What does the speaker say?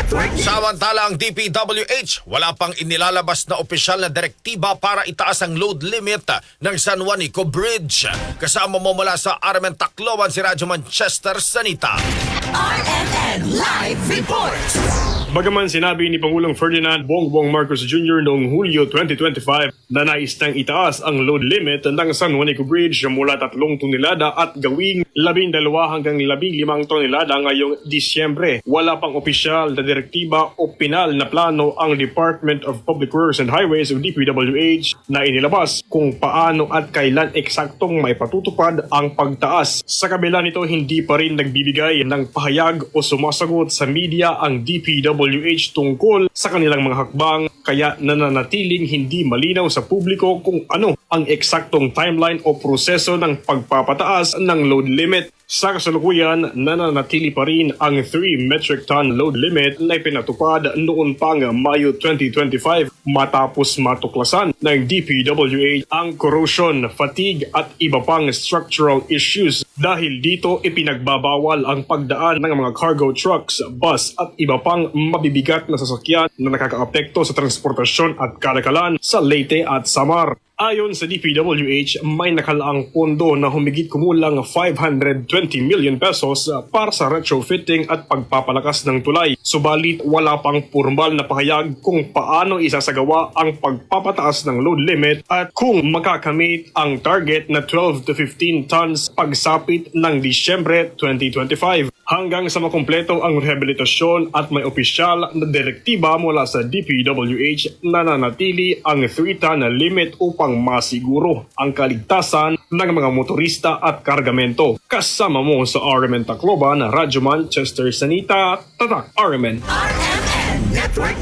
Samantala ang DPWH wala pang inilalabas na opisyal na direktiba para itaas ang load limit ng San Juanico Bridge. Kasama mo mula sa RMN Tacloban si Radyo Manchester Sanita. RMN Live Report! Bagaman sinabi ni Pangulong Ferdinand Bongbong Marcos Jr. noong Hulyo 2025 na nais nang itaas ang load limit ng San Juanico Bridge mula 3 tonelada at gawing 12 hanggang 15 tonelada ngayong Disyembre. Wala pang opisyal na direktiba o pinal na plano ang Department of Public Works and Highways o DPWH na inilabas kung paano at kailan eksaktong may patutupad ang pagtaas. Sa kabila nito, hindi pa rin nagbibigay ng pahayag o sumasagot sa media ang DPWH tungkol sa kanilang mga hakbang, kaya nananatiling hindi malinaw sa publiko kung ano ang eksaktong timeline o proseso ng pagpapataas ng load limit. Sa kasalukuyan, nananatili pa rin ang 3 metric ton load limit na ipinatupad noon pang Mayo 2025 matapos matuklasan ng DPWH ang corrosion, fatigue at iba pang structural issues. Dahil dito, ipinagbabawal ang pagdaan ng mga cargo trucks, bus at iba pang mabibigat na sasakyan na nakakaapekto sa transportasyon at kalakalan sa Leyte at Samar. Ayon sa DPWH, may nakalaang pondo na humigit kumulang 520 million pesos para sa retrofitting at pagpapalakas ng tulay. Subalit wala pang formal na pahayag kung paano isasagawa ang pagpapataas ng load limit at kung makakamit ang target na 12 to 15 tons pagsapit ng Disyembre 2025. Hanggang sa makumpleto ang rehabilitasyon at may opisyal na direktiba mula sa DPWH, nananatili ang 3-ton na limit upang masiguro ang kaligtasan ng mga motorista at kargamento. Kasama mo sa RMN Tacloban, Radyo Manchester Sanita, Tatak RMN. RMN Network